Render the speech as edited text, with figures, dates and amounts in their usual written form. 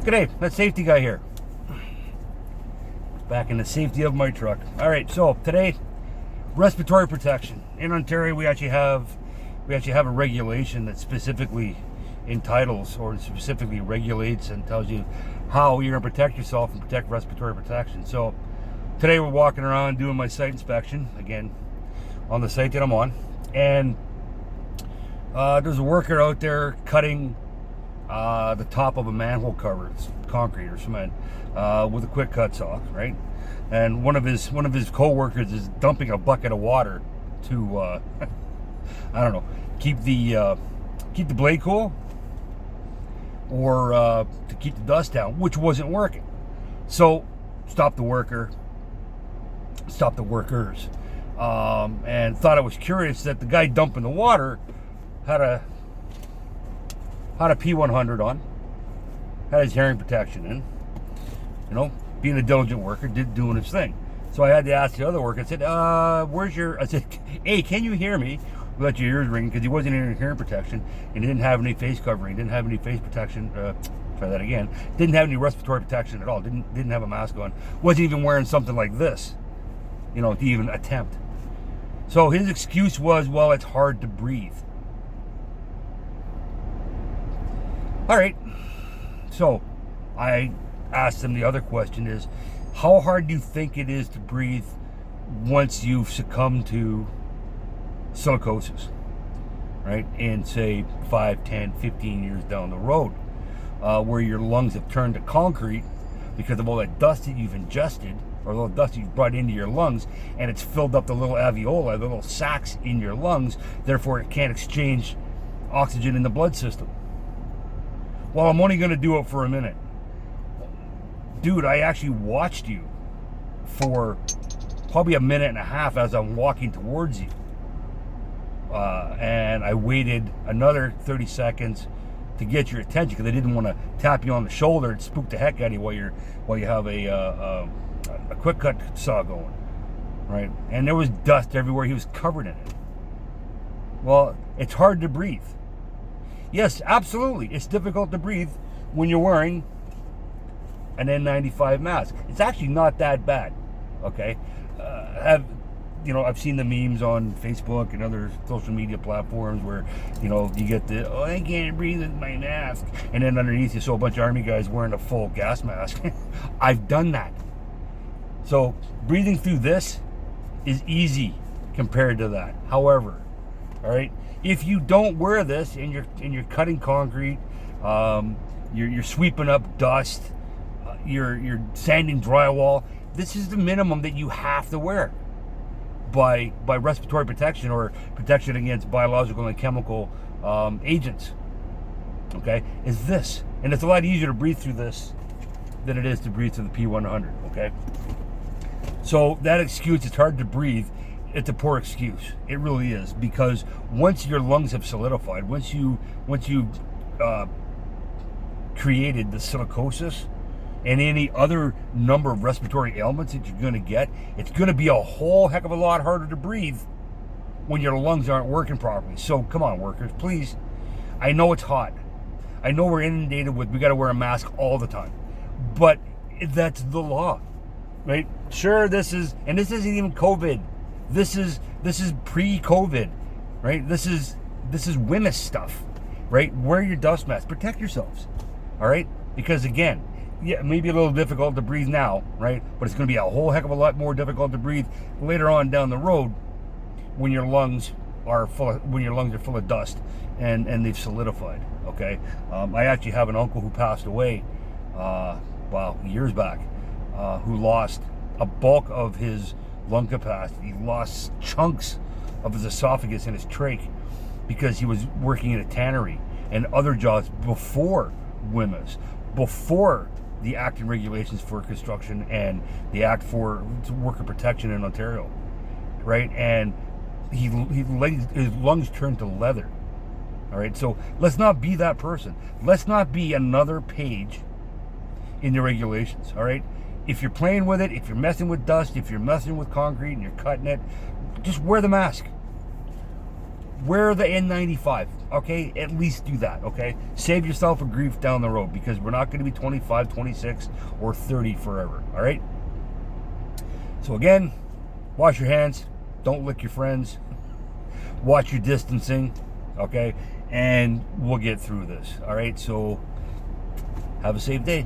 G'day, that safety guy here. Back in the safety of my truck. Alright, so today, respiratory protection. In Ontario, we actually have a regulation that specifically entitles or specifically regulates and tells you how you're going to protect yourself and protect respiratory protection. So today we're walking around doing my site inspection, again, on the site that I'm on. And there's a worker out there cutting the top of a manhole cover. It's concrete or cement with a quick cut saw, right? And one of his co-workers is dumping a bucket of water to I don't know, keep the blade cool or to keep the dust down, which wasn't working. So stopped the workers, and thought it was curious that the guy dumping the water had a P100 on, had his hearing protection in, you know, being a diligent worker, doing his thing. So I had to ask the other worker. I said, I said, hey, can you hear me without your ears ringing? Because he wasn't in hearing protection and he didn't have any face covering, didn't have any face protection. Try that again. Didn't have any respiratory protection at all. Didn't have a mask on. Wasn't even wearing something like this, you know, to even attempt. So his excuse was, well, it's hard to breathe. All right, so I asked him, the other question is, how hard do you think it is to breathe once you've succumbed to silicosis, right? And say 5, 10, 15 years down the road, where your lungs have turned to concrete because of all that dust that you've ingested, or all the dust you've brought into your lungs, and it's filled up the little alveoli, the little sacs in your lungs, therefore it can't exchange oxygen in the blood system. Well, I'm only going to do it for a minute. Dude, I actually watched you for probably a minute and a half as I'm walking towards you. And I waited another 30 seconds to get your attention because I didn't want to tap you on the shoulder and spook the heck out of you while you have a quick cut saw going, right? And there was dust everywhere. He was covered in it. Well, it's hard to breathe. Yes, absolutely. It's difficult to breathe when you're wearing an N95 mask. It's actually not that bad, okay? I've seen the memes on Facebook and other social media platforms where, you know, you get the, oh, I can't breathe with my mask. And then underneath you saw a bunch of army guys wearing a full gas mask. I've done that. So breathing through this is easy compared to that. However, all right, if you don't wear this and you're cutting concrete, you're sweeping up dust, you're sanding drywall, this is the minimum that you have to wear by respiratory protection or protection against biological and chemical agents. Okay, is this, and it's a lot easier to breathe through this than it is to breathe through the P100. Okay, so that excuse, it's hard to breathe, it's a poor excuse. It really is, because once your lungs have solidified, once you created the silicosis and any other number of respiratory ailments that you're going to get, it's going to be a whole heck of a lot harder to breathe when your lungs aren't working properly. So come on, workers, please. I know it's hot. I know we're inundated with, we got to wear a mask all the time, but that's the law, right? Sure, this isn't even COVID. This is pre-COVID, right? This is WHMIS stuff, right? Wear your dust mask, protect yourselves, all right? Because again, yeah, it may be a little difficult to breathe now, right? But it's going to be a whole heck of a lot more difficult to breathe later on down the road when your lungs are full of dust and they've solidified. Okay, I actually have an uncle who passed away, years back, who lost a bulk of his lung capacity. He lost chunks of his esophagus and his trach because he was working in a tannery and other jobs before WHMIS, before the Act and Regulations for Construction and the Act for Worker Protection in Ontario, right? And his lungs turned to leather. All right, so let's not be that person. Let's not be another page in the regulations. All right, if you're playing with it, if you're messing with dust, if you're messing with concrete and you're cutting it, just wear the mask. wear the N95, okay? At least do that, okay? Save yourself a grief down the road, because we're not going to be 25, 26, or 30 forever, all right? So again, wash your hands. Don't lick your friends. Watch your distancing, okay? And we'll get through this, all right? So have a safe day.